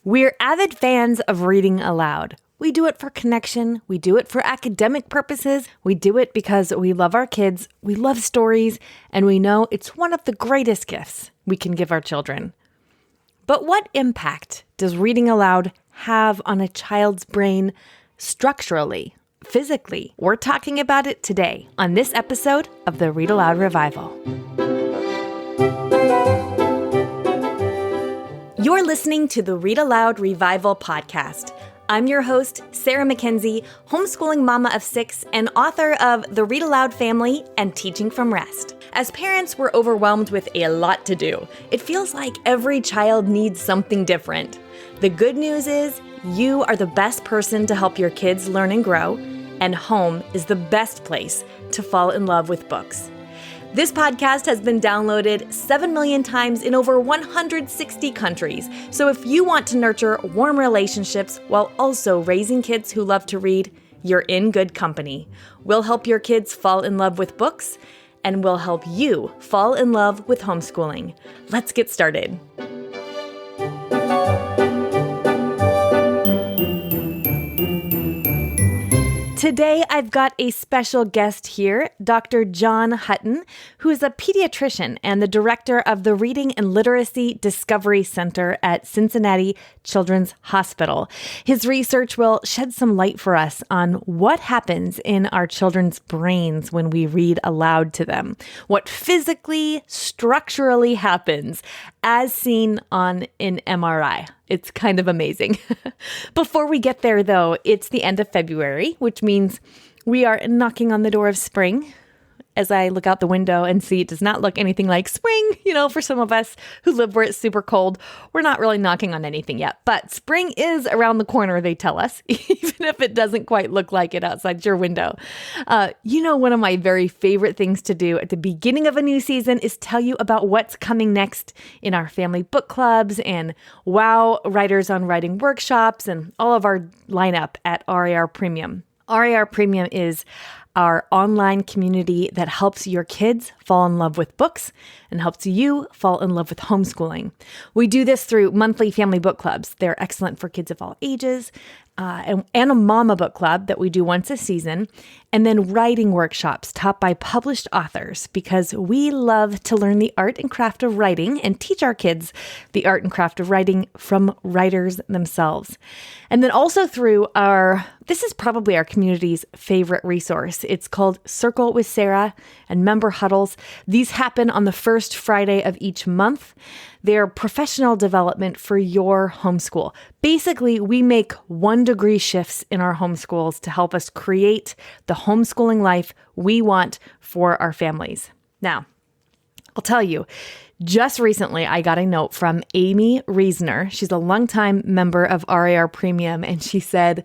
We're avid fans of reading aloud. We do it for connection. We do it for academic purposes. We do it because we love our kids, we love stories, and we know it's one of the greatest gifts we can give our children. But what impact does reading aloud have on a child's brain structurally, physically? We're talking about it today on this episode of the Read-Aloud Revival. You're listening to the Read-Aloud Revival podcast. I'm your host, Sarah McKenzie, homeschooling mama of 6 and author of The Read-Aloud Family and Teaching from Rest. As parents, we're overwhelmed with a lot to do. It feels like every child needs something different. The good news is you are the best person to help your kids learn and grow, and home is the best place to fall in love with books. This podcast has been downloaded 7 million times in over 160 countries. So if you want to nurture warm relationships while also raising kids who love to read, you're in good company. We'll help your kids fall in love with books, and we'll help you fall in love with homeschooling. Let's get started. Today, I've got a special guest here, Dr. John Hutton, who is a pediatrician and the director of the Reading and Literacy Discovery Center at Cincinnati Children's Hospital. His research will shed some light for us on what happens in our children's brains when we read aloud to them, what physically, structurally happens as seen on an MRI. It's kind of amazing. Before we get there, though, it's the end of February, which means we are knocking on the door of spring. As I look out the window and see it does not look anything like spring, for some of us who live where it's super cold, we're not really knocking on anything yet. But spring is around the corner, they tell us, even if it doesn't quite look like it outside your window. One of my very favorite things to do at the beginning of a new season is tell you about what's coming next in our family book clubs and wow writers on writing workshops and all of our lineup at RAR Premium. RAR Premium is our online community that helps your kids fall in love with books and helps you fall in love with homeschooling. We do this through monthly family book clubs. They're excellent for kids of all ages, and a mama book club that we do once a season, and then writing workshops taught by published authors because we love to learn the art and craft of writing and teach our kids the art and craft of writing from writers themselves. And then also through this is probably our community's favorite resource. It's called Circle with Sarah and member huddles. These happen on the first Friday of each month. They're professional development for your homeschool. Basically, we make 1-degree shifts in our homeschools to help us create the homeschooling life we want for our families. Now, I'll tell you, just recently, I got a note from Amy Reisner. She's a longtime member of RAR Premium, and she said,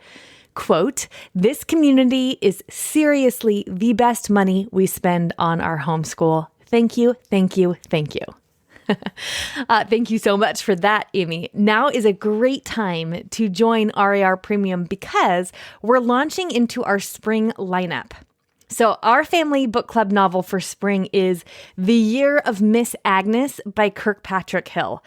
quote, "This community is seriously the best money we spend on our homeschool. Thank you, thank you, thank you." Thank you so much for that, Amy. Now is a great time to join RAR Premium because we're launching into our spring lineup. So our family book club novel for spring is The Year of Miss Agnes by Kirkpatrick Hill.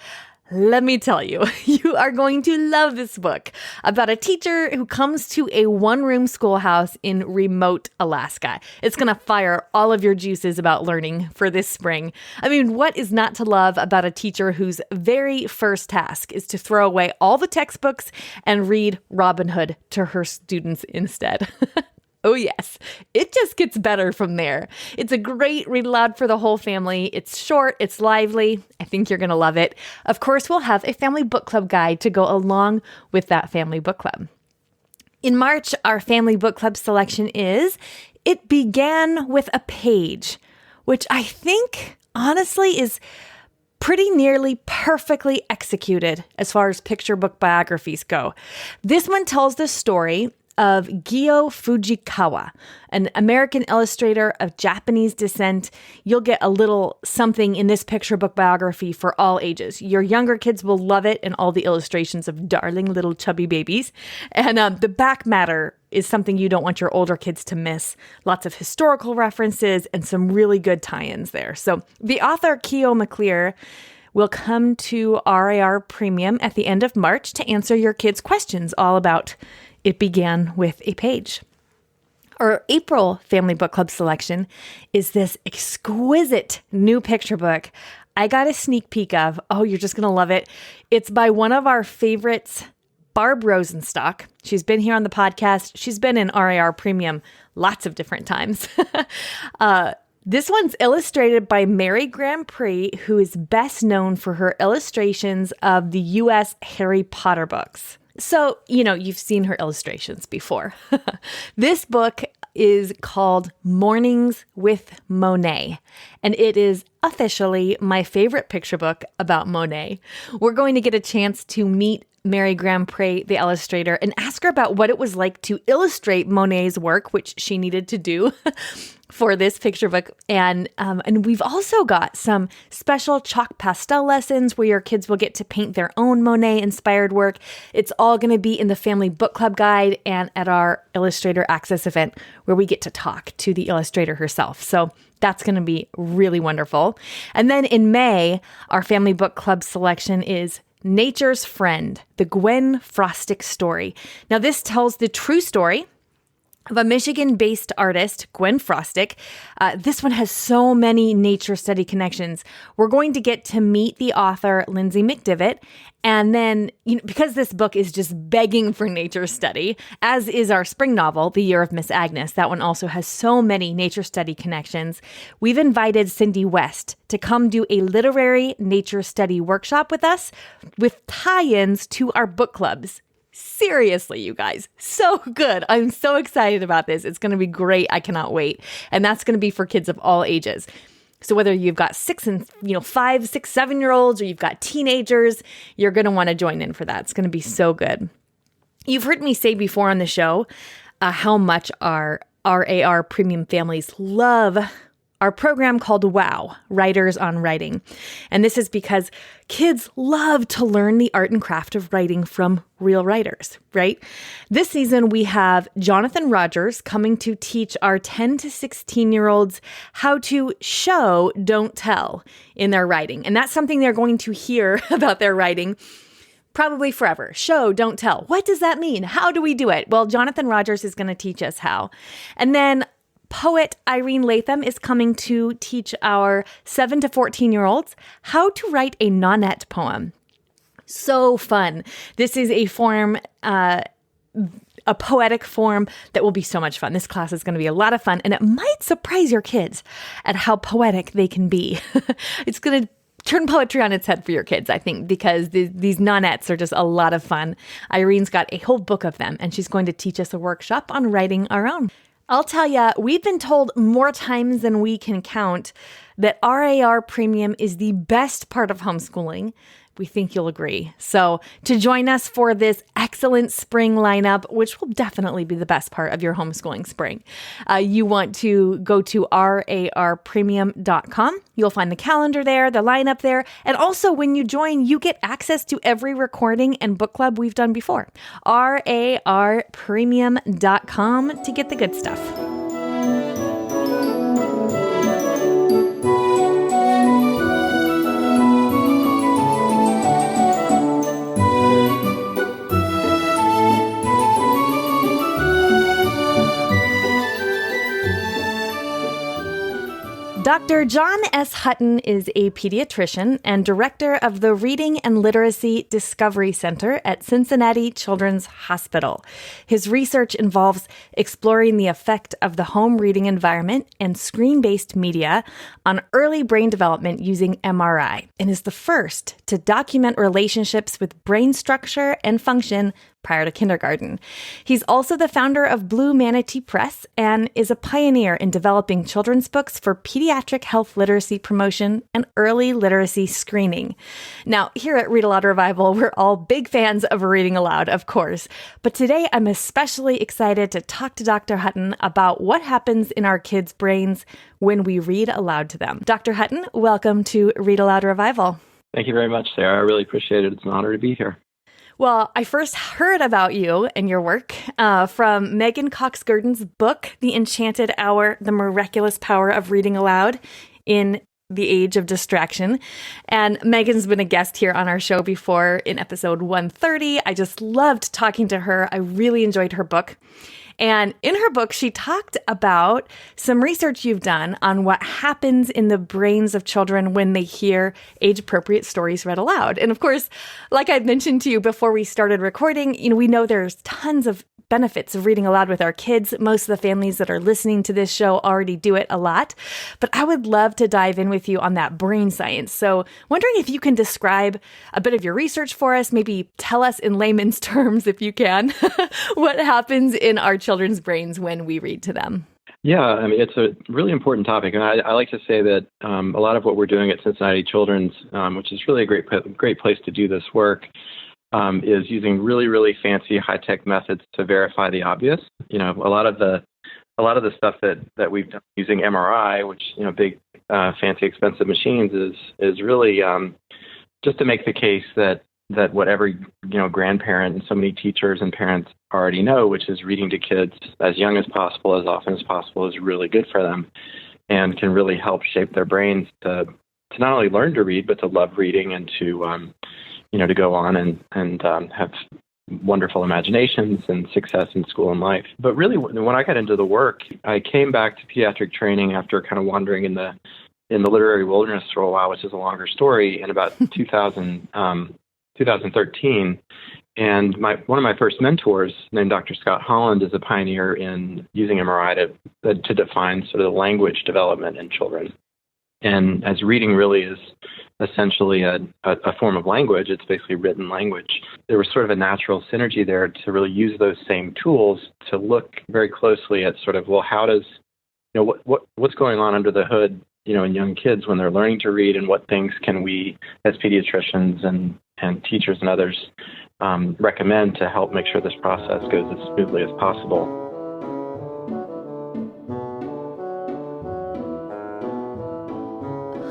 Let me tell you, you are going to love this book about a teacher who comes to a one-room schoolhouse in remote Alaska. It's going to fire all of your juices about learning for this spring. I mean, what is not to love about a teacher whose very first task is to throw away all the textbooks and read Robin Hood to her students instead? Oh yes, it just gets better from there. It's a great read aloud for the whole family. It's short, it's lively. I think you're going to love it. Of course, we'll have a family book club guide to go along with that family book club. In March, our family book club selection is It Began with a Page, which I think honestly is pretty nearly perfectly executed as far as picture book biographies go. This one tells the story of Gyo Fujikawa, an American illustrator of Japanese descent. You'll get a little something in this picture book biography for all ages. Your younger kids will love it and all the illustrations of darling little chubby babies. And the back matter is something you don't want your older kids to miss. Lots of historical references and some really good tie-ins there. So the author, Kyo McClear, will come to RAR Premium at the end of March to answer your kids' questions all about It Began with a Page. Our April Family Book Club selection is this exquisite new picture book I got a sneak peek of. Oh, you're just going to love it. It's by one of our favorites, Barb Rosenstock. She's been here on the podcast. She's been in RAR Premium lots of different times. This one's illustrated by Mary Grand Prix, who is best known for her illustrations of the U.S. Harry Potter books. So, you've seen her illustrations before. This book is called Mornings with Monet, and it is officially my favorite picture book about Monet. We're going to get a chance to meet Mary Grand Prix, the illustrator, and ask her about what it was like to illustrate Monet's work, which she needed to do for this picture book. And we've also got some special chalk pastel lessons where your kids will get to paint their own Monet-inspired work. It's all going to be in the Family Book Club Guide and at our Illustrator Access event where we get to talk to the illustrator herself. So that's going to be really wonderful. And then in May, our Family Book Club selection is Nature's Friend, the Gwen Frostic story. Now, this tells the true story of a Michigan-based artist, Gwen Frostic. This one has so many nature study connections. We're going to get to meet the author, Lindsay McDivitt, and then, because this book is just begging for nature study, as is our spring novel, The Year of Miss Agnes. That one also has so many nature study connections. We've invited Cindy West to come do a literary nature study workshop with us with tie-ins to our book clubs. Seriously, you guys, so good. I'm so excited about this. It's going to be great. I cannot wait. And that's going to be for kids of all ages. So whether you've got 5, 6, 7-year-olds, or you've got teenagers, you're going to want to join in for that. It's going to be so good. You've heard me say before on the show how much our RAR Premium families love our program called WOW, Writers on Writing. And this is because kids love to learn the art and craft of writing from real writers, right? This season, we have Jonathan Rogers coming to teach our 10 to 16-year-olds how to show, don't tell in their writing. And that's something they're going to hear about their writing probably forever. Show, don't tell. What does that mean? How do we do it? Well, Jonathan Rogers is going to teach us how. And then poet Irene Latham is coming to teach our 7 to 14-year-olds how to write a nonet poem. So fun. This is a form, a poetic form that will be so much fun. This class is going to be a lot of fun, and it might surprise your kids at how poetic they can be. It's going to turn poetry on its head for your kids, I think, because these nonets are just a lot of fun. Irene's got a whole book of them, and she's going to teach us a workshop on writing our own. I'll tell you, we've been told more times than we can count that RAR Premium is the best part of homeschooling. We think you'll agree. So to join us for this excellent spring lineup, which will definitely be the best part of your homeschooling spring, you want to go to rarpremium.com. You'll find the calendar there, the lineup there. And also when you join, you get access to every recording and book club we've done before. rarpremium.com to get the good stuff. Dr. John S. Hutton is a pediatrician and director of the Reading and Literacy Discovery Center at Cincinnati Children's Hospital. His research involves exploring the effect of the home reading environment and screen-based media on early brain development using MRI, and is the first to document relationships with brain structure and function prior to kindergarten. He's also the founder of Blue Manatee Press and is a pioneer in developing children's books for pediatric health literacy promotion and early literacy screening. Now, here at Read-Aloud Revival, we're all big fans of reading aloud, of course. But today, I'm especially excited to talk to Dr. Hutton about what happens in our kids' brains when we read aloud to them. Dr. Hutton, welcome to Read-Aloud Revival. Thank you very much, Sarah. I really appreciate it. It's an honor to be here. Well, I first heard about you and your work from Megan Cox-Gurdon's book, The Enchanted Hour, The Miraculous Power of Reading Aloud, in the age of distraction. And Megan's been a guest here on our show before in episode 130. I just loved talking to her. I really enjoyed her book. And in her book, she talked about some research you've done on what happens in the brains of children when they hear age-appropriate stories read aloud. And of course, like I'd mentioned to you before we started recording, we know there's tons of benefits of reading aloud with our kids. Most of the families that are listening to this show already do it a lot, but I would love to dive in with you on that brain science. So wondering if you can describe a bit of your research for us, maybe tell us in layman's terms, if you can, what happens in our children's brains when we read to them. Yeah, I mean, it's a really important topic. And I like to say that a lot of what we're doing at Cincinnati Children's, which is really a great place to do this work, is using really, really fancy high-tech methods to verify the obvious. A lot of the stuff that we've done using MRI, which big, fancy, expensive machines, is really just to make the case that what every grandparent and so many teachers and parents already know, which is reading to kids as young as possible, as often as possible, is really good for them, and can really help shape their brains to not only learn to read, but to love reading and to to go on and have wonderful imaginations and success in school and life. But really, when I got into the work, I came back to pediatric training after kind of wandering in the literary wilderness for a while, which is a longer story, in about 2013. And one of my first mentors, named Dr. Scott Holland, is a pioneer in using MRI to define sort of the language development in children. And as reading really is essentially a form of language, it's basically written language. There was sort of a natural synergy there to really use those same tools to look very closely at sort of, well, how does, what's going on under the hood, in young kids when they're learning to read, and what things can we as pediatricians and teachers and others recommend to help make sure this process goes as smoothly as possible.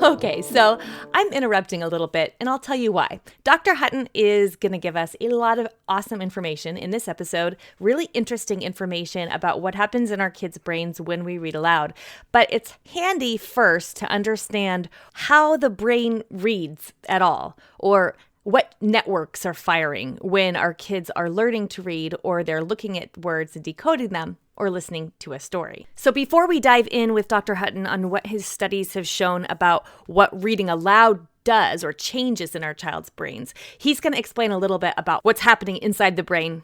Okay, so I'm interrupting a little bit, and I'll tell you why. Dr. Hutton is going to give us a lot of awesome information in this episode, really interesting information about what happens in our kids' brains when we read aloud. But it's handy first to understand how the brain reads at all, or what networks are firing when our kids are learning to read, or they're looking at words and decoding them, or listening to a story. So before we dive in with Dr. Hutton on what his studies have shown about what reading aloud does or changes in our child's brains, he's going to explain a little bit about what's happening inside the brain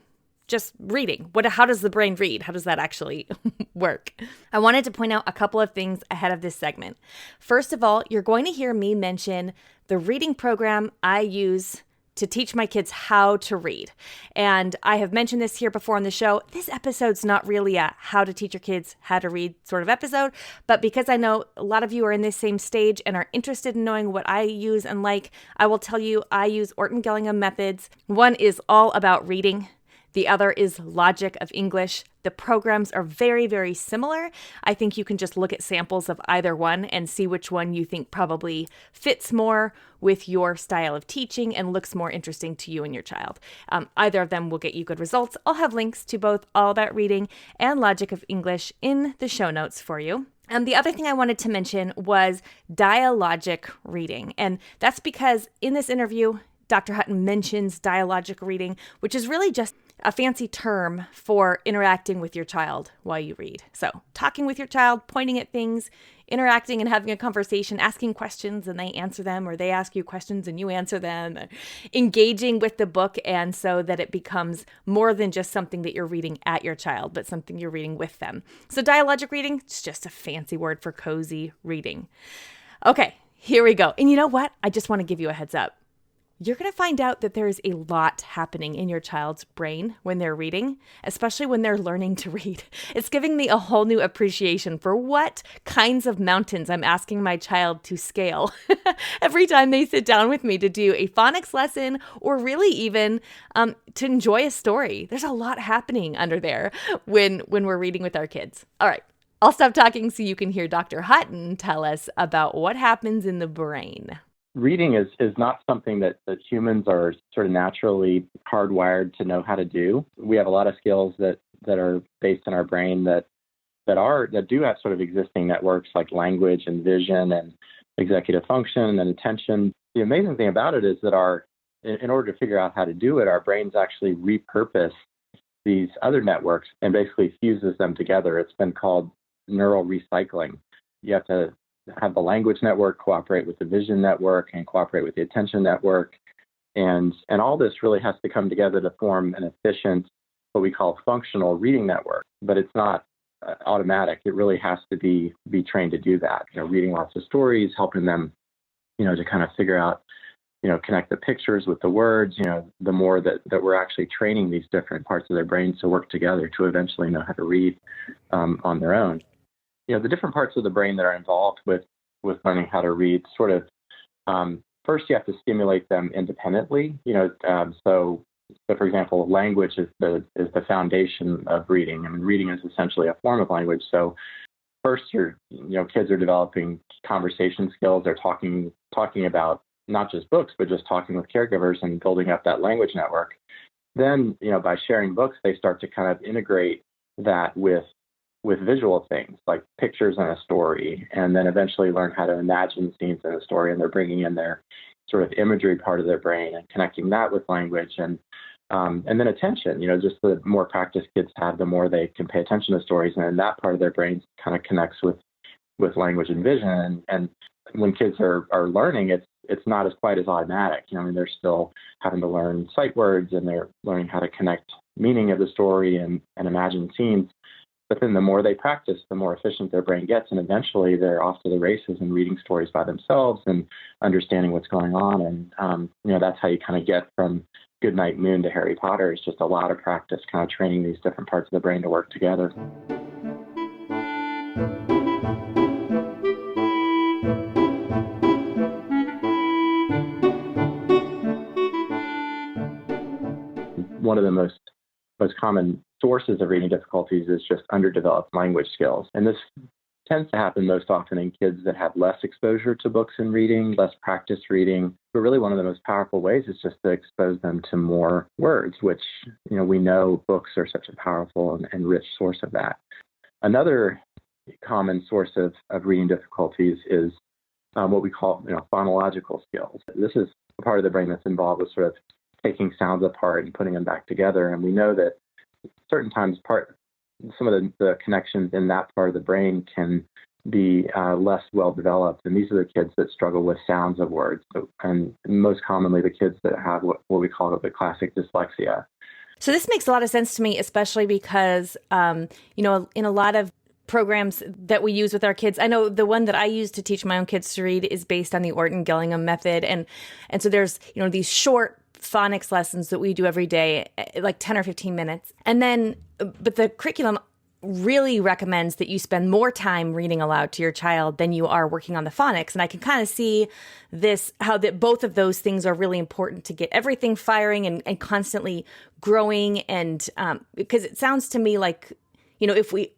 just reading. How does the brain read? How does that actually work? I wanted to point out a couple of things ahead of this segment. First of all, you're going to hear me mention the reading program I use to teach my kids how to read. And I have mentioned this here before on the show. This episode's not really a how to teach your kids how to read sort of episode, but because I know a lot of you are in this same stage and are interested in knowing what I use and like, I will tell you I use Orton Gillingham methods. One is all about reading. The other is Logic of English. The programs are very, very similar. I think you can just look at samples of either one and see which one you think probably fits more with your style of teaching and looks more interesting to you and your child. Either of them will get you good results. I'll have links to both All About Reading and Logic of English in the show notes for you. And the other thing I wanted to mention was dialogic reading. And that's because in this interview, Dr. Hutton mentions dialogic reading, which is really just a fancy term for interacting with your child while you read. So talking with your child, pointing at things, interacting and having a conversation, asking questions and they answer them, or they ask you questions and you answer them, engaging with the book, and so that it becomes more than just something that you're reading at your child, but something you're reading with them. So dialogic reading, it's just a fancy word for cozy reading. Okay, here we go. And you know what? I just want to give you a heads up. You're going to find out that there is a lot happening in your child's brain when they're reading, especially when they're learning to read. It's giving me a whole new appreciation for what kinds of mountains I'm asking my child to scale every time they sit down with me to do a phonics lesson, or really even to enjoy a story. There's a lot happening under there when we're reading with our kids. All right, I'll stop talking so you can hear Dr. Hutton tell us about what happens in the brain. Reading is not something that humans are sort of naturally hardwired to know how to do. We have a lot of skills that are based in our brain that do have sort of existing networks like language and vision and executive function and attention. The amazing thing about it is that in order to figure out how to do it, our brains actually repurpose these other networks and basically fuses them together. It's been called neural recycling. You have to have the language network cooperate with the vision network and cooperate with the attention network. And all this really has to come together to form an efficient, what we call functional reading network. But it's not automatic. It really has to be trained to do that. Reading lots of stories, helping them, to kind of figure out, connect the pictures with the words, the more that we're actually training these different parts of their brains to work together to eventually know how to read on their own. The different parts of the brain that are involved with learning how to read sort of, first you have to stimulate them independently. So for example, language is the foundation of reading. I mean, reading is essentially a form of language. So first, kids are developing conversation skills. They're talking about not just books, but just talking with caregivers and building up that language network. Then, by sharing books, they start to kind of integrate that with visual things like pictures in a story, and then eventually learn how to imagine scenes in a story. And they're bringing in their sort of imagery part of their brain and connecting that with language. And then attention, just the more practice kids have, the more they can pay attention to stories. And then that part of their brain kind of connects with language and vision. And when kids are learning, it's not quite as automatic. They're still having to learn sight words, and they're learning how to connect meaning of the story and imagine scenes. But then the more they practice, the more efficient their brain gets. And eventually they're off to the races and reading stories by themselves and understanding what's going on. And, that's how you kind of get from Goodnight Moon to Harry Potter. It's just a lot of practice kind of training these different parts of the brain to work together. One of the most common sources of reading difficulties is just underdeveloped language skills. And this tends to happen most often in kids that have less exposure to books and reading, less practice reading. But really one of the most powerful ways is just to expose them to more words, which, we know books are such a powerful and rich source of that. Another common source of reading difficulties is what we call, phonological skills. This is a part of the brain that's involved with sort of taking sounds apart and putting them back together. And we know that certain times some of the connections in that part of the brain can be less well developed. And these are the kids that struggle with sounds of words. And most commonly the kids that have what we call the classic dyslexia. So this makes a lot of sense to me, especially because, in a lot of programs that we use with our kids, I know the one that I use to teach my own kids to read is based on the Orton-Gillingham method. And so there's, these short phonics lessons that we do every day, like 10 or 15 minutes. And then, but the curriculum really recommends that you spend more time reading aloud to your child than you are working on the phonics. And I can kind of see how that both of those things are really important to get everything firing and constantly growing. And because it sounds to me like, if we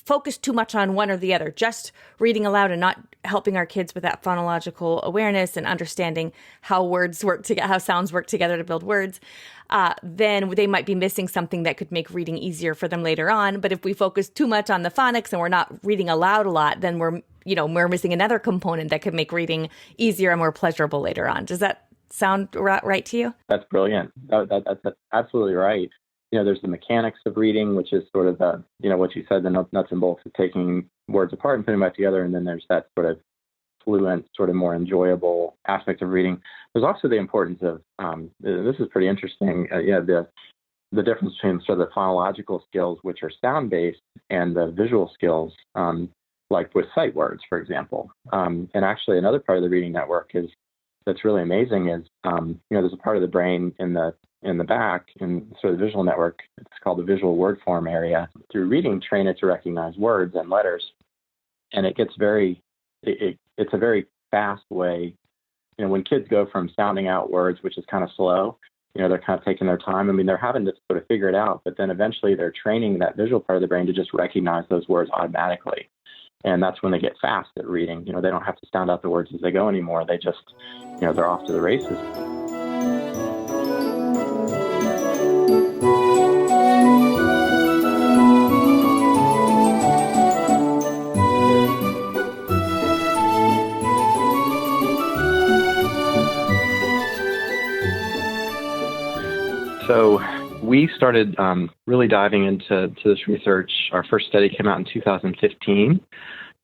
focus too much on one or the other, just reading aloud and not helping our kids with that phonological awareness and understanding how words work together, how sounds work together to build words, then they might be missing something that could make reading easier for them later on. But if we focus too much on the phonics and we're not reading aloud a lot, then we're missing another component that could make reading easier and more pleasurable later on. Does that sound right to you? That's brilliant. That's absolutely right. There's the mechanics of reading, which is sort of the, what you said, the nuts and bolts of taking words apart and putting them back together. And then there's that sort of fluent, sort of more enjoyable aspect of reading. There's also the importance of, this is pretty interesting, the difference between sort of the phonological skills, which are sound-based, and the visual skills, like with sight words, for example. And actually another part of the reading network that's really amazing is, there's a part of the brain in the back, in sort of the visual network. It's called the visual word form area. Through reading, train it to recognize words and letters. And it gets it's a very fast way. When kids go from sounding out words, which is kind of slow, they're kind of taking their time. I mean, they're having to sort of figure it out, but then eventually they're training that visual part of the brain to just recognize those words automatically. And that's when they get fast at reading. They don't have to sound out the words as they go anymore. They just, they're off to the races. we started really diving into this research. Our first study came out in 2015,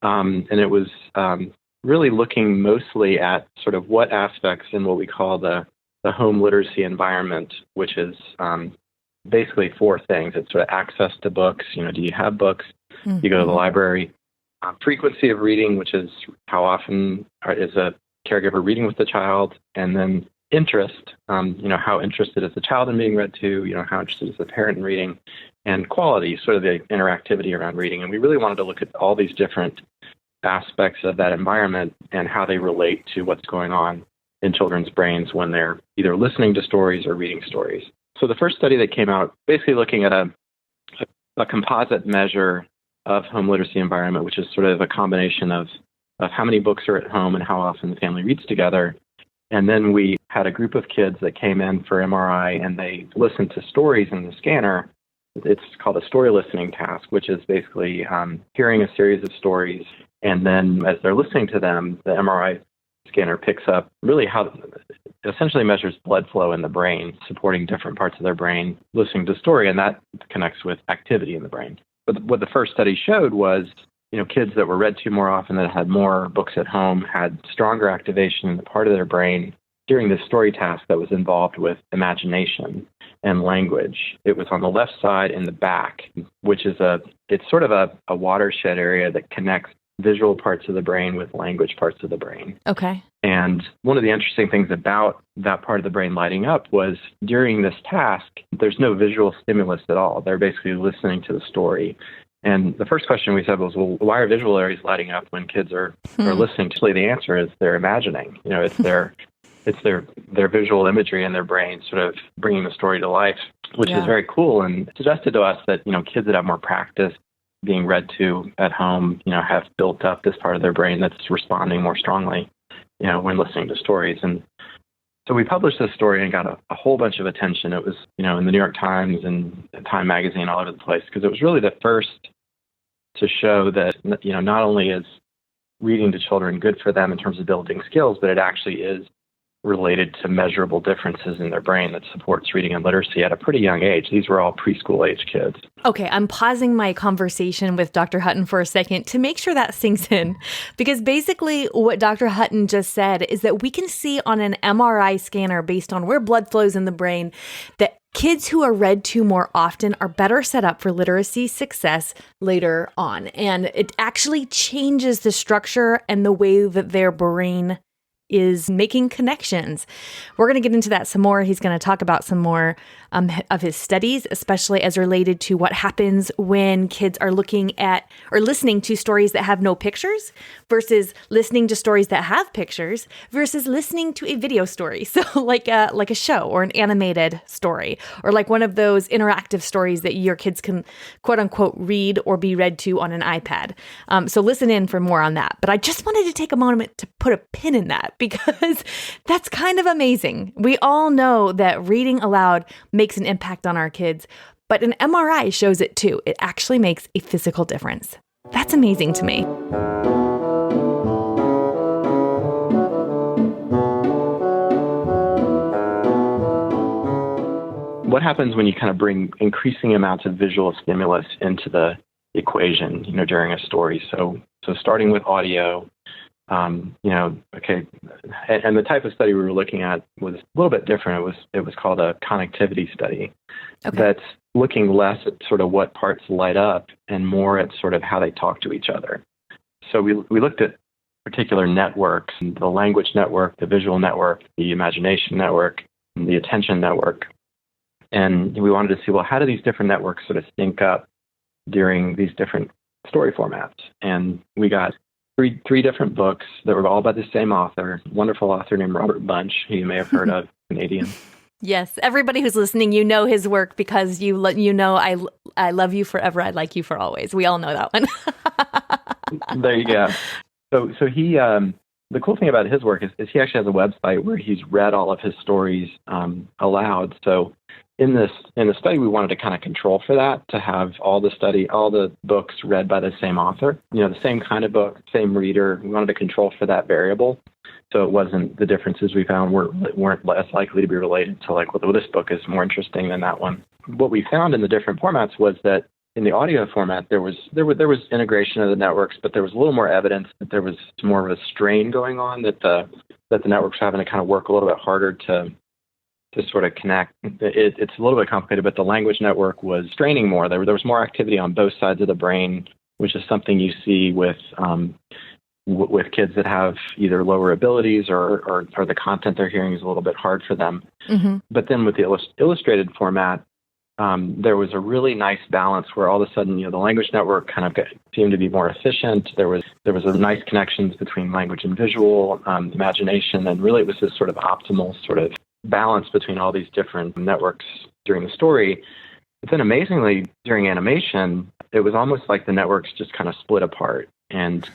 and it was really looking mostly at sort of what aspects in what we call the home literacy environment, which is basically four things. It's sort of access to books. Do you have books? Do you go to the library? Frequency of reading, which is how often is a caregiver reading with the child, and then interest, how interested is the child in being read to, how interested is the parent in reading, and quality, sort of the interactivity around reading. And we really wanted to look at all these different aspects of that environment and how they relate to what's going on in children's brains when they're either listening to stories or reading stories. So the first study that came out, basically looking at a composite measure of home literacy environment, which is sort of a combination of how many books are at home and how often the family reads together. And then we had a group of kids that came in for MRI, and they listened to stories in the scanner. It's called a story listening task, which is basically hearing a series of stories. And then as they're listening to them, the MRI scanner picks up really how it essentially measures blood flow in the brain, supporting different parts of their brain, listening to the story, and that connects with activity in the brain. But what the first study showed was, kids that were read to more often, that had more books at home, had stronger activation in the part of their brain during the story task that was involved with imagination and language. It was on the left side in the back, which is it's sort of a watershed area that connects visual parts of the brain with language parts of the brain. Okay. And one of the interesting things about that part of the brain lighting up was during this task, there's no visual stimulus at all. They're basically listening to the story. And the first question we said was, well, why are visual areas lighting up when kids are listening? The answer is they're imagining. It's their visual imagery in their brain sort of bringing the story to life, which is very cool, and suggested to us that, kids that have more practice being read to at home, have built up this part of their brain that's responding more strongly, when listening to stories. And so we published this story and got a whole bunch of attention. It was, in the New York Times and Time Magazine, all over the place, because it was really the first to show that, not only is reading to children good for them in terms of building skills, but it actually is related to measurable differences in their brain that supports reading and literacy at a pretty young age. These were all preschool age kids. Okay, I'm pausing my conversation with Dr. Hutton for a second to make sure that sinks in, because basically what Dr. Hutton just said is that we can see on an MRI scanner, based on where blood flows in the brain, that kids who are read to more often are better set up for literacy success later on. And it actually changes the structure and the way that their brain is making connections. We're going to get into that some more. He's going to talk about some more of his studies, especially as related to what happens when kids are looking at or listening to stories that have no pictures versus listening to stories that have pictures versus listening to a video story. So like a show or an animated story, or like one of those interactive stories that your kids can quote unquote read or be read to on an iPad. So listen in for more on that. But I just wanted to take a moment to put a pin in that, because that's kind of amazing. We all know that reading aloud makes an impact on our kids, but an MRI shows it too. It actually makes a physical difference. That's amazing to me. What happens when you kind of bring increasing amounts of visual stimulus into the equation, during a story? So starting with audio, okay. And the type of study we were looking at was a little bit different. It was called a connectivity study. Okay. That's looking less at sort of what parts light up and more at sort of how they talk to each other. So we looked at particular networks, the language network, the visual network, the imagination network, and the attention network. And we wanted to see, well, how do these different networks sort of sync up during these different story formats? And we got three different books that were all by the same author, wonderful author named Robert Bunch, who you may have heard of, Canadian. Yes, everybody who's listening, you know his work because you know I love you forever, I like you for always. We all know that one. There you go. So he, the cool thing about his work is he actually has a website where he's read all of his stories aloud. So in the study, we wanted to kind of control for that, to have all the books read by the same author, the same kind of book, same reader. We wanted to control for that variable. So it wasn't, the differences we found weren't less likely to be related to like, well, this book is more interesting than that one. What we found in the different formats was that in the audio format, there was integration of the networks, but there was a little more evidence that there was more of a strain going on, that the networks were having to kind of work a little bit harder to sort of connect. It's a little bit complicated, but the language network was straining more. There was more activity on both sides of the brain, which is something you see with kids that have either lower abilities or the content they're hearing is a little bit hard for them. Mm-hmm. But then with the illustrated format, there was a really nice balance where all of a sudden, the language network kind of seemed to be more efficient. There was a nice connections between language and visual, imagination, and really it was this sort of optimal sort of balance between all these different networks during the story. But then amazingly, during animation, it was almost like the networks just kind of split apart, and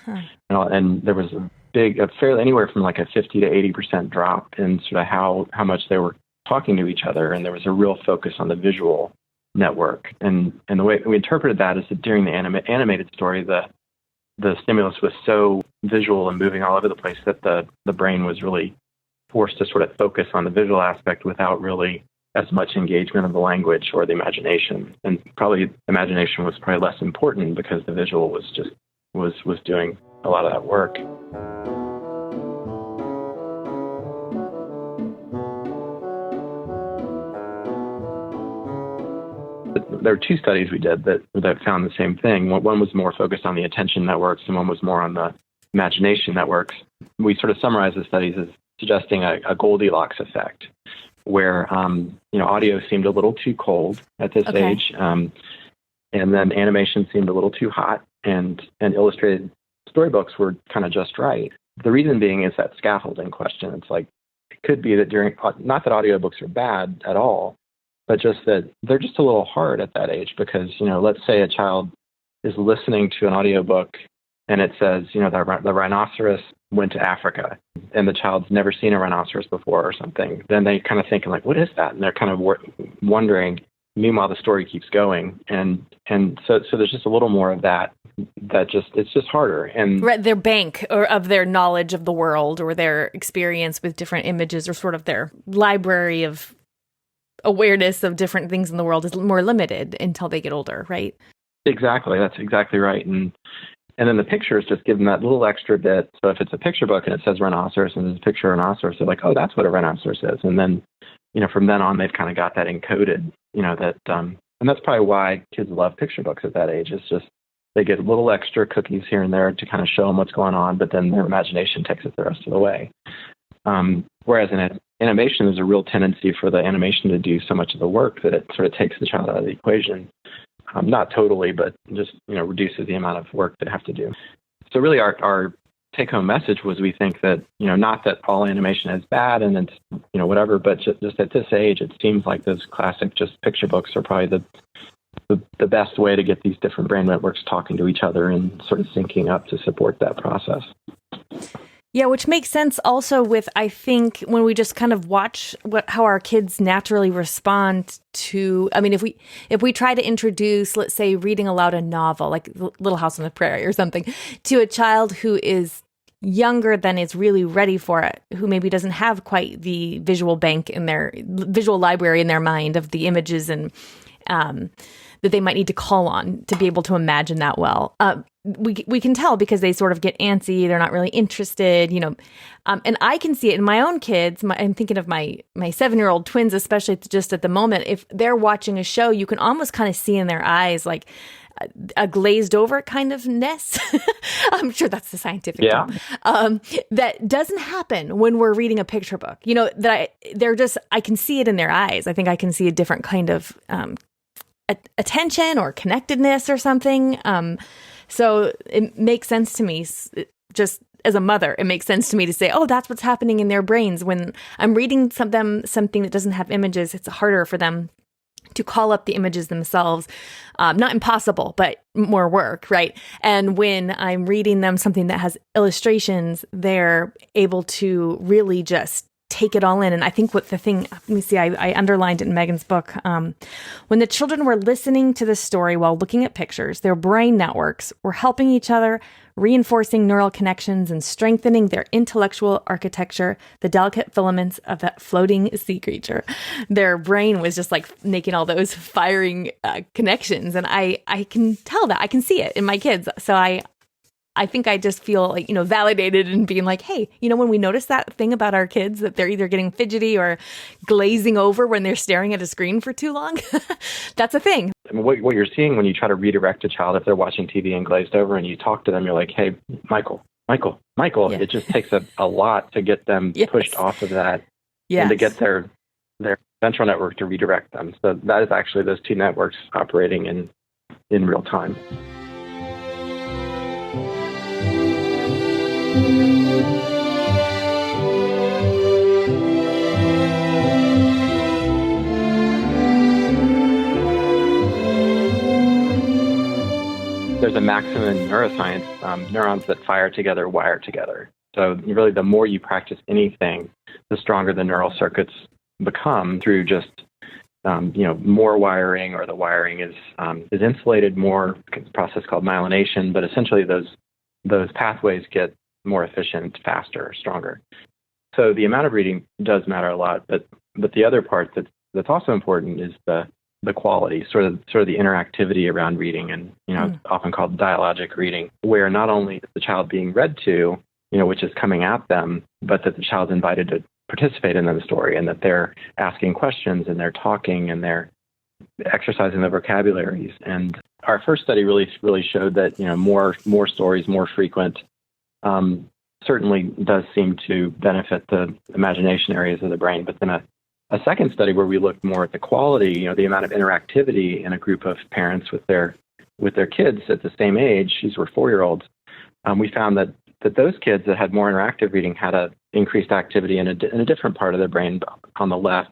there was a fairly anywhere from like a 50 to 80% drop in sort of how much they were talking to each other, and there was a real focus on the visual network. And the way we interpreted that is that during the animated story, the stimulus was so visual and moving all over the place that the brain was really forced to sort of focus on the visual aspect without really as much engagement of the language or the imagination. And probably imagination was probably less important because the visual was just was doing a lot of that work. There were two studies we did that found the same thing. One was more focused on the attention networks, and one was more on the imagination networks. We sort of summarized the studies as suggesting a Goldilocks effect, where audio seemed a little too cold at this age, and then animation seemed a little too hot, and illustrated storybooks were kind of just right. The reason being is that scaffolding question. It's like, it could be that not that audiobooks are bad at all, but just that they're just a little hard at that age because, let's say a child is listening to an audiobook and it says, the rhinoceros went to Africa, and the child's never seen a rhinoceros before or something. Then they kind of thinking like, what is that? And they're kind of wondering. Meanwhile, the story keeps going. And so there's just a little more of that it's just harder. And right, their bank of their knowledge of the world or their experience with different images or sort of their library of awareness of different things in the world is more limited until they get older, right? Exactly. That's exactly right. And then the pictures just give them that little extra bit. So if it's a picture book and it says rhinoceros and there's a picture of a rhinoceros, they're like, oh, that's what a rhinoceros is. And then, from then on, they've kind of got that encoded, and that's probably why kids love picture books at that age. It's just, they get little extra cookies here and there to kind of show them what's going on, but then their imagination takes it the rest of the way. Whereas in animation, there's a real tendency for the animation to do so much of the work that it sort of takes the child out of the equation. Not totally, but just, reduces the amount of work they have to do. So really our take-home message was, we think that, not that all animation is bad and it's, whatever, but just at this age, it seems like those classic just picture books are probably the best way to get these different brain networks talking to each other and sort of syncing up to support that process. Yeah, which makes sense also with, I think, when we just kind of watch how our kids naturally respond to, if we try to introduce, let's say, reading aloud a novel, like Little House on the Prairie or something, to a child who is younger than is really ready for it, who maybe doesn't have quite the visual bank in their visual library in their mind of the images and that they might need to call on to be able to imagine that well. We can tell because they sort of get antsy. They're not really interested, and I can see it in my own kids. I'm thinking of my 7-year-old twins, especially just at the moment. If they're watching a show, you can almost kind of see in their eyes like a glazed over kind of ness. I'm sure that's the scientific term. That doesn't happen when we're reading a picture book. I can see it in their eyes. I think I can see a different kind of attention or connectedness or something. So it makes sense to me, just as a mother, it makes sense to me to say, oh, that's what's happening in their brains. When I'm reading something that doesn't have images, it's harder for them to call up the images themselves. Not impossible, but more work, right? And when I'm reading them something that has illustrations, they're able to really just take it all in. And I think let me see, I underlined it in Megan's book. When the children were listening to the story while looking at pictures, their brain networks were helping each other, reinforcing neural connections and strengthening their intellectual architecture, the delicate filaments of that floating sea creature. Their brain was just like making all those firing connections. And I can tell that. I can see it in my kids. So I think I just feel like, validated in being like, hey, when we notice that thing about our kids, that they're either getting fidgety or glazing over when they're staring at a screen for too long, that's a thing. I mean, what you're seeing when you try to redirect a child, if they're watching TV and glazed over and you talk to them, you're like, hey, Michael. Yeah. It just takes a lot to get them pushed off of that and to get their ventral network to redirect them. So that is actually those two networks operating in real time. There's a maximum in neuroscience, neurons that fire together wire together. So really, the more you practice anything, the stronger the neural circuits become through just more wiring, or the wiring is insulated more. It's a process called myelination, but essentially those pathways get more efficient, faster, stronger. So the amount of reading does matter a lot, but the other part that's also important is the quality, sort of the interactivity around reading, and it's often called dialogic reading, where not only is the child being read to, which is coming at them, but that the child's invited to participate in the story, and that they're asking questions and they're talking and they're exercising their vocabularies. And our first study really showed that more stories, more frequent, certainly does seem to benefit the imagination areas of the brain. But then a second study where we looked more at the quality, the amount of interactivity in a group of parents with their kids at the same age, these were 4-year-olds, we found that those kids that had more interactive reading had a increased activity in a different part of their brain on the left,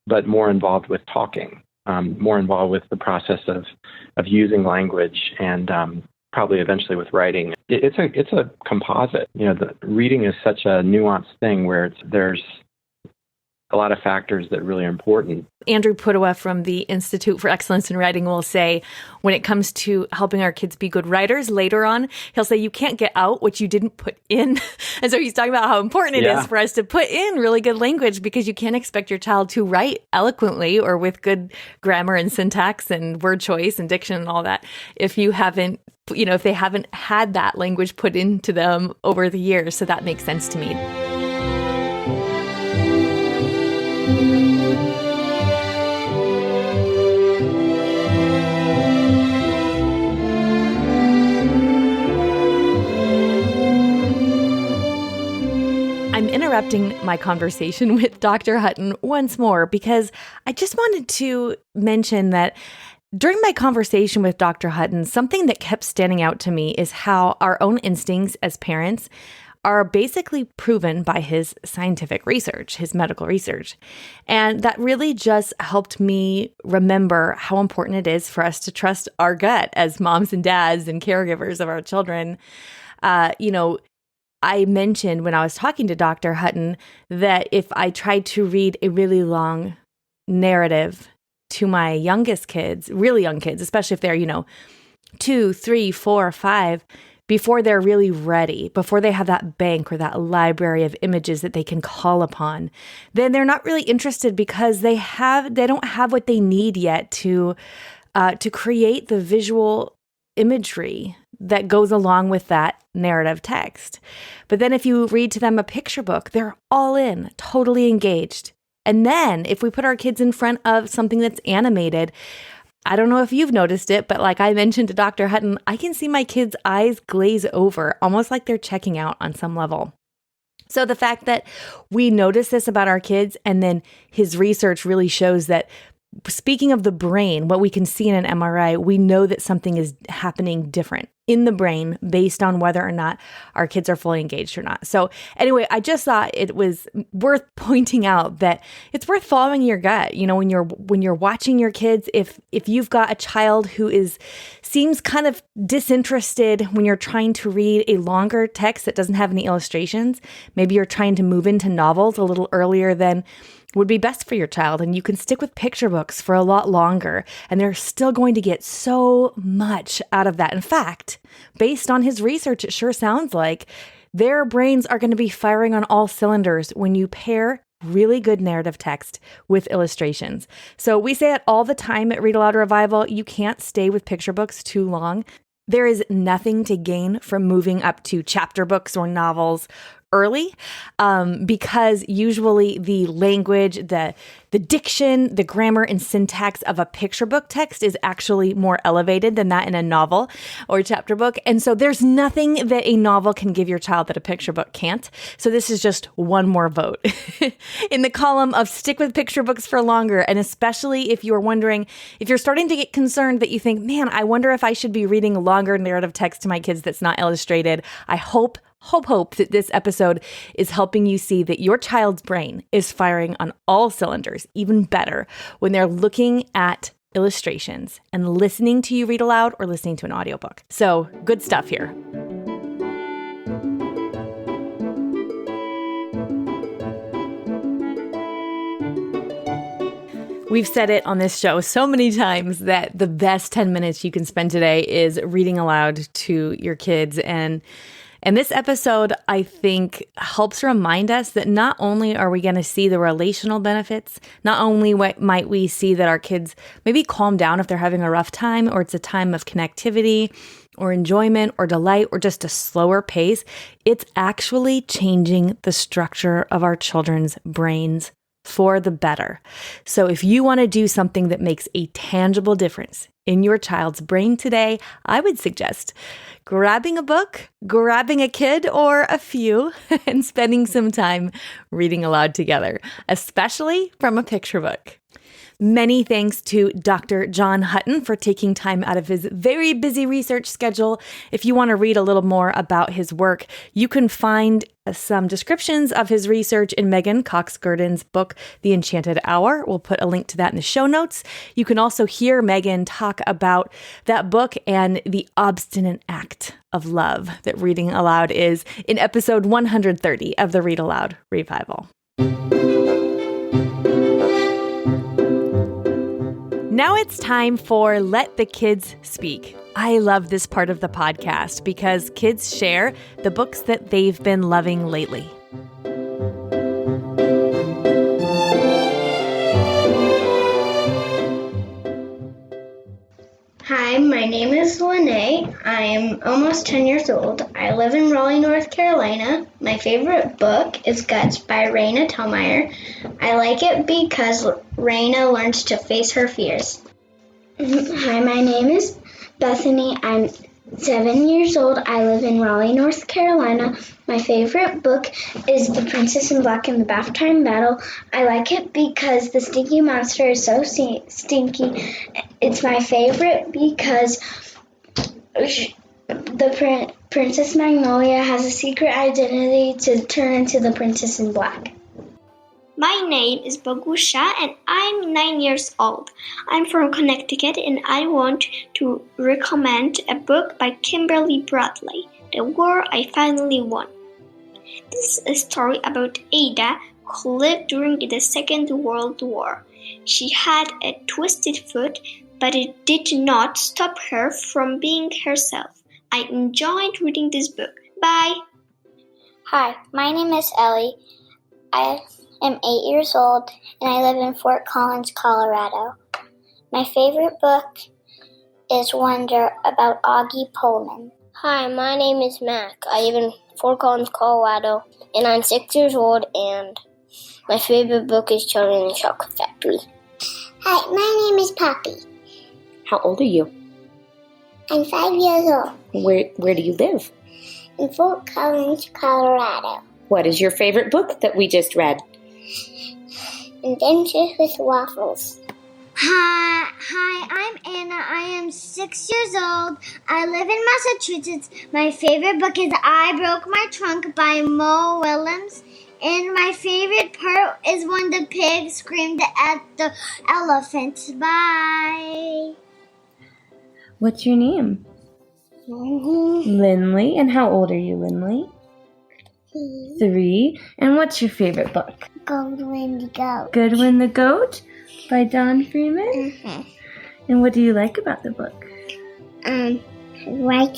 but more involved with talking, more involved with the process of using language, and probably eventually with writing. It's a composite. The reading is such a nuanced thing where there's a lot of factors that really are important. Andrew Pudewa from the Institute for Excellence in Writing will say, when it comes to helping our kids be good writers later on, he'll say, you can't get out what you didn't put in. And so he's talking about how important it is for us to put in really good language, because you can't expect your child to write eloquently or with good grammar and syntax and word choice and diction and all that if you haven't, if they haven't had that language put into them over the years. So that makes sense to me. I'm interrupting my conversation with Dr. Hutton once more because I just wanted to mention that during my conversation with Dr. Hutton, something that kept standing out to me is how our own instincts as parents are basically proven by his scientific research, his medical research. And that really just helped me remember how important it is for us to trust our gut as moms and dads and caregivers of our children. I mentioned when I was talking to Dr. Hutton that if I tried to read a really long narrative to my youngest kids, really young kids, especially if they're, 2, 3, 4, 5, before they're really ready, before they have that bank or that library of images that they can call upon, then they're not really interested because they don't have what they need yet to create the visual imagery that goes along with that narrative text. But then if you read to them a picture book, they're all in, totally engaged. And then if we put our kids in front of something that's animated, I don't know if you've noticed it, but like I mentioned to Dr. Hutton, I can see my kids' eyes glaze over, almost like they're checking out on some level. So the fact that we notice this about our kids, and then his research really shows that speaking of the brain, what we can see in an MRI, we know that something is happening different in the brain based on whether or not our kids are fully engaged or not. So anyway, I just thought it was worth pointing out that it's worth following your gut. You know, when you're watching your kids, if you've got a child who seems kind of disinterested when you're trying to read a longer text that doesn't have any illustrations, maybe you're trying to move into novels a little earlier than would be best for your child, and you can stick with picture books for a lot longer, and they're still going to get so much out of that. In fact, based on his research, it sure sounds like their brains are going to be firing on all cylinders when you pair really good narrative text with illustrations. So we say it all the time at Read-Aloud Revival, you can't stay with picture books too long. There is nothing to gain from moving up to chapter books or novels early, because usually the language, the diction, the grammar and syntax of a picture book text is actually more elevated than that in a novel or chapter book. And so there's nothing that a novel can give your child that a picture book can't. So this is just one more vote in the column of stick with picture books for longer. And especially if you're wondering, if you're starting to get concerned that you think, man, I wonder if I should be reading longer narrative text to my kids that's not illustrated. I hope that this episode is helping you see that your child's brain is firing on all cylinders, even better when they're looking at illustrations and listening to you read aloud or listening to an audiobook. So good stuff here. We've said it on this show so many times that the best 10 minutes you can spend today is reading aloud to your kids. And this episode, I think, helps remind us that not only are we going to see the relational benefits, not only might we see that our kids maybe calm down if they're having a rough time, or it's a time of connectivity or enjoyment or delight or just a slower pace, it's actually changing the structure of our children's brains for the better. So if you want to do something that makes a tangible difference in your child's brain today, I would suggest grabbing a book, grabbing a kid or a few, and spending some time reading aloud together, especially from a picture book. Many thanks to Dr. John Hutton for taking time out of his very busy research schedule. If you want to read a little more about his work, you can find some descriptions of his research in Megan Cox-Gurdon's book, The Enchanted Hour. We'll put a link to that in the show notes. You can also hear Megan talk about that book and the obstinate act of love that reading aloud is in episode 130 of the Read-Aloud Revival. Now it's time for Let the Kids Speak. I love this part of the podcast because kids share the books that they've been loving lately. Hi, my name is Lene. I am almost 10 years old. I live in Raleigh, North Carolina. My favorite book is Guts by Raina Telgemeier. I like it because Raina learns to face her fears. Hi, my name is Bethany. I'm 7 years old. I live in Raleigh, North Carolina. My favorite book is The Princess in Black and the Bath Time Battle. I like it because the stinky monster is so stinky. It's my favorite because the Princess Magnolia has a secret identity to turn into the Princess in Black. My name is Bogusha and I'm 9 years old. I'm from Connecticut and I want to recommend a book by Kimberly Bradley, The War I Finally Won. This is a story about Ada who lived during the Second World War. She had a twisted foot, but it did not stop her from being herself. I enjoyed reading this book. Bye! Hi, my name is Ellie. I am 8 years old and I live in Fort Collins, Colorado. My favorite book is Wonder about Augie Pullman. Hi, my name is Mac. I live in Fort Collins, Colorado, and I'm 6 years old, and my favorite book is Charlie and the Chocolate Factory. Hi, my name is Poppy. How old are you? I'm 5 years old. Where do you live? In Fort Collins, Colorado. What is your favorite book that we just read? Adventures with Waffles. Hi, I'm Anna. I am 6 years old. I live in Massachusetts. My favorite book is I Broke My Trunk by Mo Willems. And my favorite part is when the pig screamed at the elephant. Bye. What's your name? Lindley. And how old are you, Lindley? 3. And what's your favorite book? Goodwin the Goat. Goodwin the Goat by Don Freeman? Mm-hmm. And what do you like about the book? Right,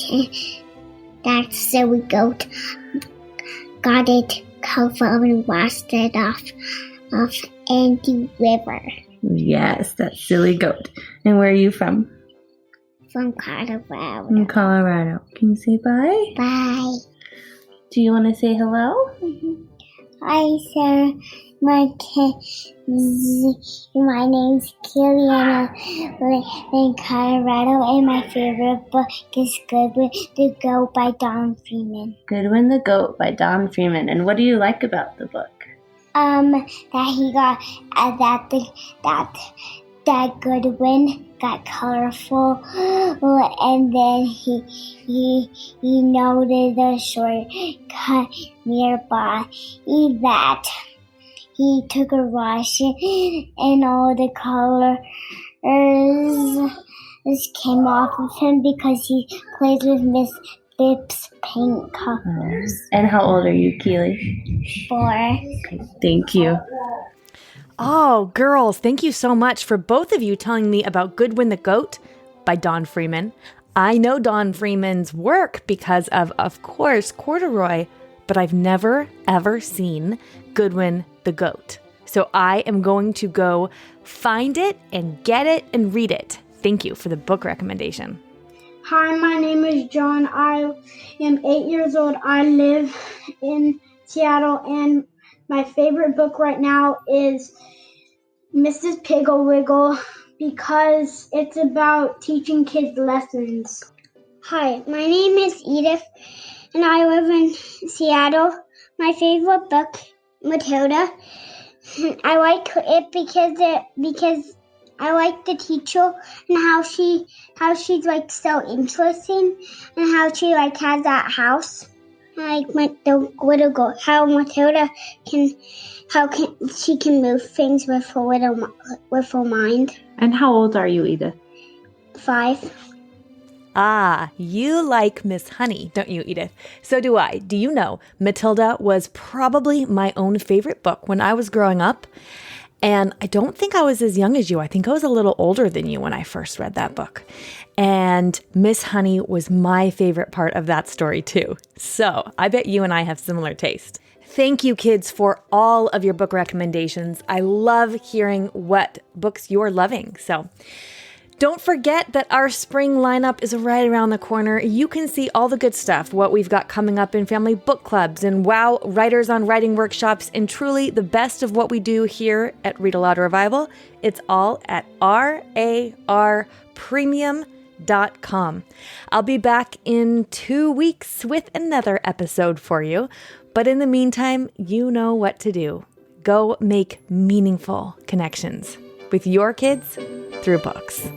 that silly goat got it covered and washed it off in the river. Yes, that silly goat. And where are you from? From Colorado. From Colorado. Can you say bye? Bye. Do you want to say hello? Mm-hmm. Hi, sir. My name's Keely, and I live in Colorado, and my favorite book is Goodwin the Goat by Don Freeman. Goodwin the Goat by Don Freeman. And what do you like about the book? That he got that Goodwin got colorful, and then he noted a shortcut nearby that he took a rush and all the colors came off of him because he plays with Miss Bibbs paint colors. And how old are you, Keely? 4. Okay, thank you. Oh, girls, thank you so much for both of you telling me about Goodwin the Goat by Don Freeman. I know Don Freeman's work because of course, Corduroy, but I've never, ever seen Goodwin the Goat. So I am going to go find it and get it and read it. Thank you for the book recommendation. Hi, my name is John. I am 8 years old. I live in Seattle, and my favorite book right now is Mrs. Piggle-Wiggle because it's about teaching kids lessons. Hi, my name is Edith, and I live in Seattle. My favorite book, Matilda. I like it because I like the teacher and how she's like so interesting and how she like has that house. I like the little girl, how Matilda can move things with her mind. And how old are you, Edith? 5. Ah, you like Miss Honey, don't you, Edith? So do I. Do you know, Matilda was probably my own favorite book when I was growing up. And I don't think I was as young as you. I think I was a little older than you when I first read that book. And Miss Honey was my favorite part of that story too. So I bet you and I have similar taste. Thank you, kids, for all of your book recommendations. I love hearing what books you're loving. So don't forget that our spring lineup is right around the corner. You can see all the good stuff, what we've got coming up in family book clubs and wow, writers on writing workshops, and truly the best of what we do here at Read-Aloud Revival. It's all at RARpremium.com. I'll be back in 2 weeks with another episode for you. But in the meantime, you know what to do. Go make meaningful connections with your kids through books.